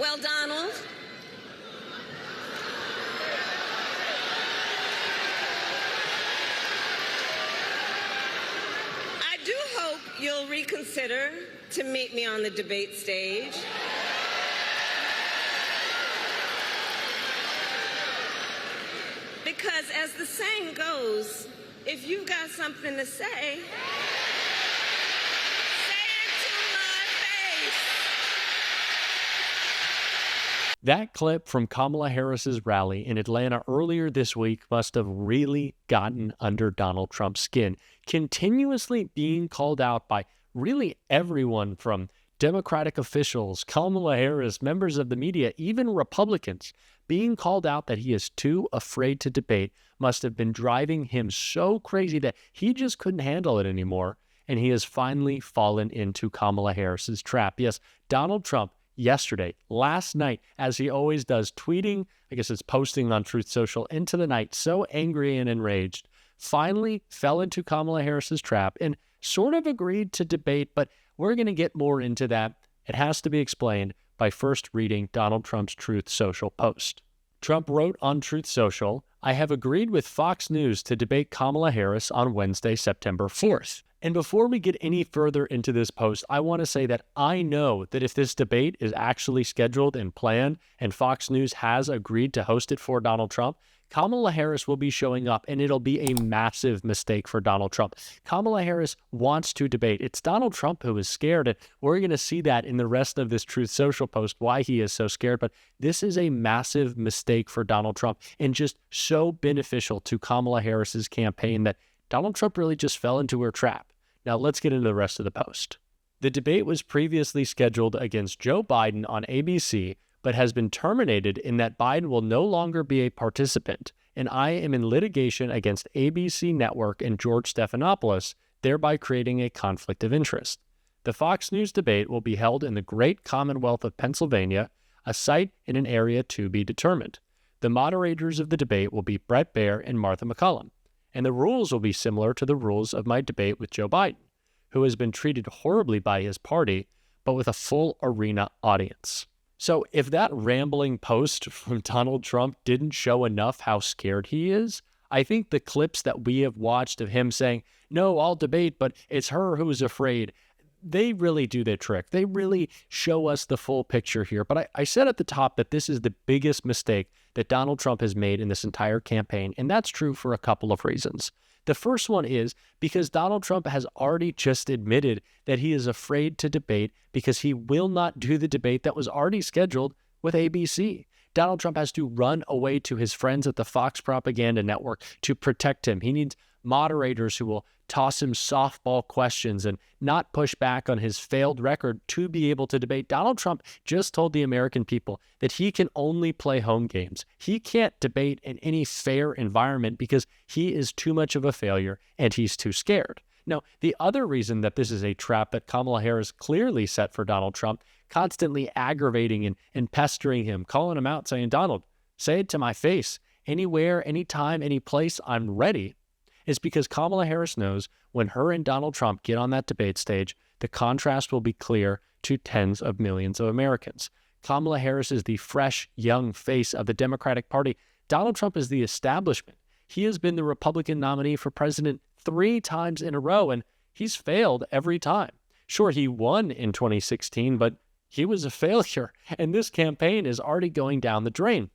Well, Donald, I do hope you'll reconsider to meet me on the debate stage. Because as the saying goes, if you've got something to say, say it to my face. That clip from Kamala Harris's rally in Atlanta earlier this week must have really gotten under Donald Trump's skin, continuously being called out by really everyone from Democratic officials, Kamala Harris, members of the media, even Republicans. Being called out that he is too afraid to debate must have been driving him so crazy that he just couldn't handle it anymore, and he has finally fallen into Kamala Harris's trap. Yes, Donald Trump yesterday, last night, as he always does, tweeting, I guess it's posting on Truth Social into the night, so angry and enraged, finally fell into Kamala Harris's trap and sort of agreed to debate, but we're going to get more into that. It has to be explained by first reading Donald Trump's Truth Social post. Trump wrote on Truth Social, "I have agreed with Fox News to debate Kamala Harris on Wednesday, September 4th. And before we get any further into this post, I want to say that I know that if this debate is actually scheduled and planned and Fox News has agreed to host it for Donald Trump, Kamala Harris will be showing up, and it'll be a massive mistake for Donald Trump. Kamala Harris wants to debate. It's Donald Trump who is scared, and we're going to see that in the rest of this Truth Social post, why he is so scared. But this is a massive mistake for Donald Trump and just so beneficial to Kamala Harris's campaign that Donald Trump really just fell into her trap. Now let's get into the rest of the post. The debate was previously scheduled against Joe Biden on ABC, but has been terminated in that Biden will no longer be a participant, and I am in litigation against ABC Network and George Stephanopoulos, thereby creating a conflict of interest. The Fox News debate will be held in the Great Commonwealth of Pennsylvania, a site in an area to be determined. The moderators of the debate will be Brett Baier and Martha McCallum, and the rules will be similar to the rules of my debate with Joe Biden, who has been treated horribly by his party, but with a full arena audience. So if that rambling post from Donald Trump didn't show enough how scared he is, I think the clips that we have watched of him saying, "No, I'll debate, but it's her who's afraid," they really do their trick. They really show us the full picture here. But I said at the top that this is the biggest mistake that Donald Trump has made in this entire campaign, and that's true for a couple of reasons. The first one is because Donald Trump has already just admitted that he is afraid to debate because he will not do the debate that was already scheduled with ABC. Donald Trump has to run away to his friends at the Fox Propaganda Network to protect him. He needs moderators who will toss him softball questions and not push back on his failed record to be able to debate. Donald Trump just told the American people that he can only play home games. He can't debate in any fair environment because he is too much of a failure and he's too scared. Now, the other reason that this is a trap that Kamala Harris clearly set for Donald Trump, constantly aggravating and pestering him, calling him out, saying, "Donald, say it to my face. Anywhere, anytime, any place, I'm ready," is because Kamala Harris knows when her and Donald Trump get on that debate stage, the contrast will be clear to tens of millions of Americans. Kamala Harris is the fresh, young face of the Democratic Party. Donald Trump is the establishment. He has been the Republican nominee for president 3 times in a row, and he's failed every time. Sure, he won in 2016, but he was a failure, and this campaign is already going down the drain.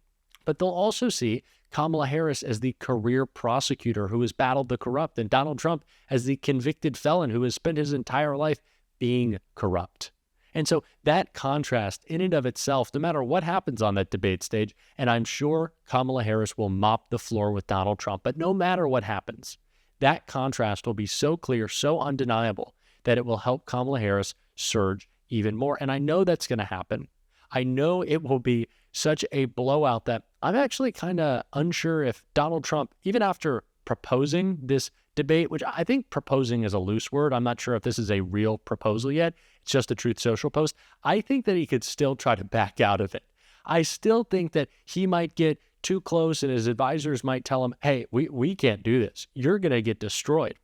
But they'll also see Kamala Harris as the career prosecutor who has battled the corrupt, and Donald Trump as the convicted felon who has spent his entire life being corrupt. And so that contrast in and of itself, no matter what happens on that debate stage, and I'm sure Kamala Harris will mop the floor with Donald Trump, but no matter what happens, that contrast will be so clear, so undeniable, that it will help Kamala Harris surge even more. And I know that's going to happen. I know it will be such a blowout that I'm actually kind of unsure if Donald Trump, even after proposing this debate, which I think proposing is a loose word, I'm not sure if this is a real proposal yet, it's just a Truth Social post, I think that he could still try to back out of it. I still think that he might get too close and his advisors might tell him, "Hey, we can't do this. You're going to get destroyed."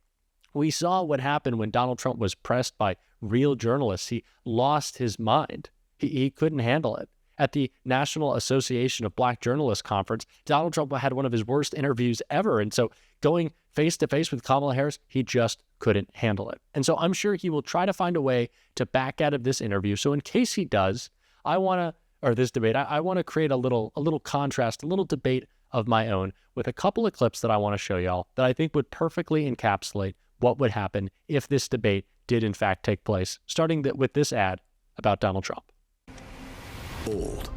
We saw what happened when Donald Trump was pressed by real journalists. He lost his mind. He couldn't handle it. At the National Association of Black Journalists conference, Donald Trump had one of his worst interviews ever. And so going face-to-face with Kamala Harris, he just couldn't handle it. And so I'm sure he will try to find a way to back out of this interview. So in case he does, I want to create a little contrast, a little debate of my own with a couple of clips that I want to show y'all that I think would perfectly encapsulate what would happen if this debate did in fact take place, starting with this ad about Donald Trump. Old,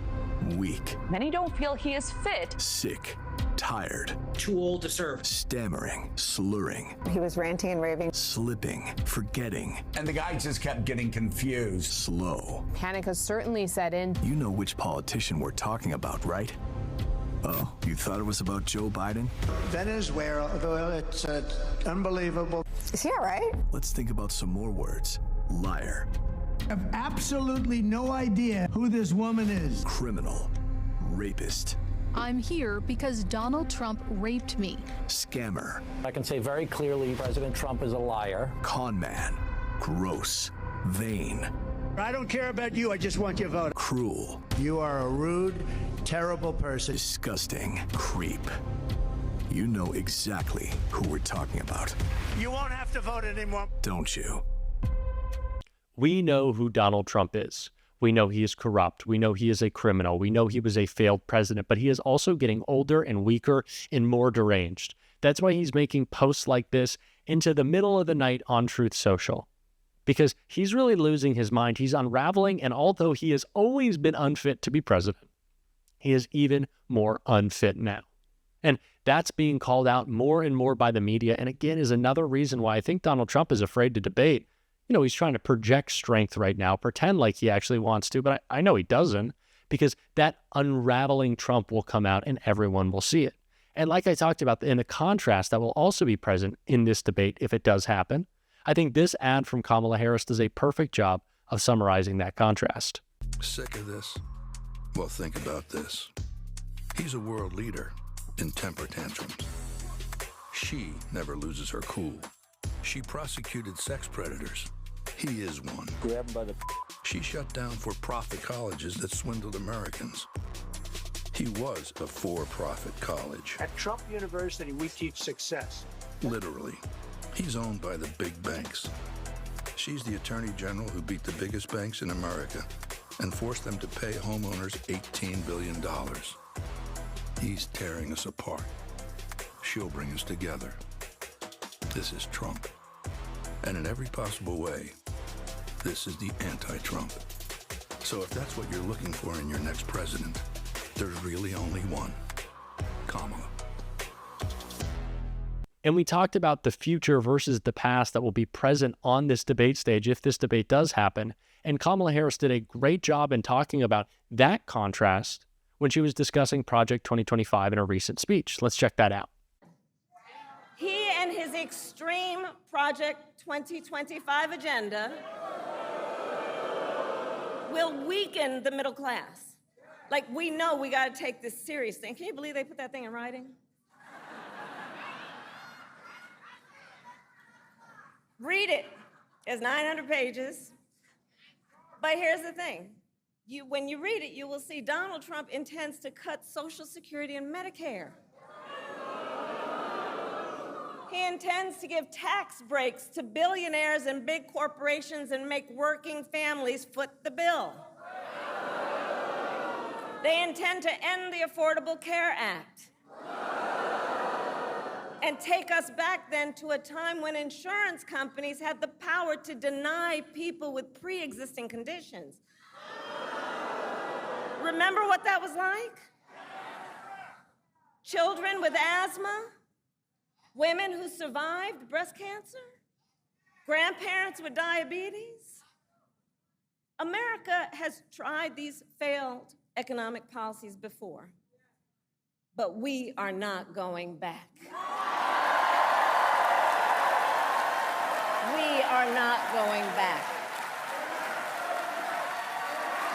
weak. Many don't feel he is fit. Sick, tired. Too old to serve. Stammering, slurring. He was ranting and raving. Slipping, forgetting. And the guy just kept getting confused. Slow. Panic has certainly set in. You know which politician we're talking about, right? Oh, you thought it was about Joe Biden? Venezuela, it's unbelievable. Is he all right? Let's think about some more words. Liar. I have absolutely no idea who this woman is. Criminal. Rapist. I'm here because Donald Trump raped me. Scammer. I can say very clearly President Trump is a liar. Con man. Gross. Vain. I don't care about you, I just want your vote. Cruel. You are a rude, terrible person. Disgusting. Creep. You know exactly who we're talking about. You won't have to vote anymore. Don't you? We know who Donald Trump is. We know he is corrupt. We know he is a criminal. We know he was a failed president, but he is also getting older and weaker and more deranged. That's why he's making posts like this into the middle of the night on Truth Social. Because he's really losing his mind. He's unraveling, and although he has always been unfit to be president, he is even more unfit now. And that's being called out more and more by the media, and again is another reason why I think Donald Trump is afraid to debate. You know, he's trying to project strength right now, pretend like he actually wants to, but I know he doesn't, because that unraveling Trump will come out and everyone will see it. And like I talked about in the contrast that will also be present in this debate if it does happen, I think this ad from Kamala Harris does a perfect job of summarizing that contrast. Sick of this? Well, think about this. He's a world leader in temper tantrums. She never loses her cool. She prosecuted sex predators. He is one. Grab him by the... She shut down for-profit colleges that swindled Americans. He was a for-profit college. At Trump University, we teach success. Literally. He's owned by the big banks. She's the attorney general who beat the biggest banks in America and forced them to pay homeowners $18 billion. He's tearing us apart. She'll bring us together. This is Trump. And in every possible way, this is the anti-Trump. So if that's what you're looking for in your next president, there's really only one. Kamala. And we talked about the future versus the past that will be present on this debate stage if this debate does happen. And Kamala Harris did a great job in talking about that contrast when she was discussing Project 2025 in a recent speech. Let's check that out. He and his extreme Project 2025 agenda will weaken the middle class. Like, we know we got to take this seriously. Can you believe they put that thing in writing? Read it. It's 900 pages. But here's the thing. When you read it, you will see Donald Trump intends to cut Social Security and Medicare. He intends to give tax breaks to billionaires and big corporations and make working families foot the bill. They intend to end the Affordable Care Act and take us back then to a time when insurance companies had the power to deny people with pre-existing conditions. Remember what that was like? Children with asthma, women who survived breast cancer, grandparents with diabetes. America has tried these failed economic policies before, but we are not going back. We are not going back.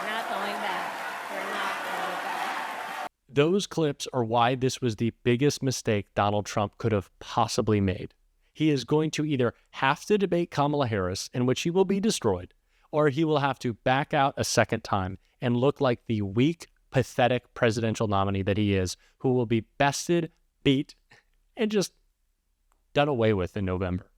Not going back. We're not going back. Those clips are why this was the biggest mistake Donald Trump could have possibly made. He is going to either have to debate Kamala Harris, in which he will be destroyed, or he will have to back out a second time and look like the weak, pathetic presidential nominee that he is, who will be bested, beat, and just done away with in November.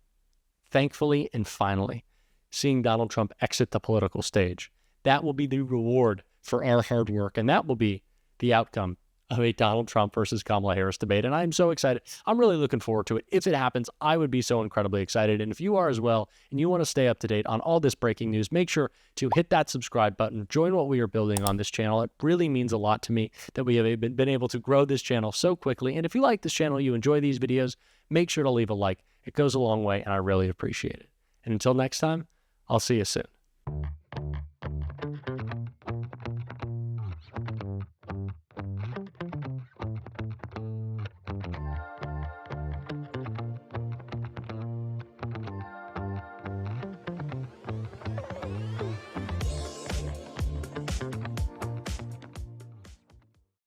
Thankfully and finally, seeing Donald Trump exit the political stage, that will be the reward for our hard work, and that will be the outcome of a Donald Trump versus Kamala Harris debate. And I'm so excited. I'm really looking forward to it. If it happens, I would be so incredibly excited. And if you are as well, and you want to stay up to date on all this breaking news, make sure to hit that subscribe button. Join what we are building on this channel. It really means a lot to me that we have been able to grow this channel so quickly. And if you like this channel, you enjoy these videos, make sure to leave a like. It goes a long way, and I really appreciate it. And until next time, I'll see you soon.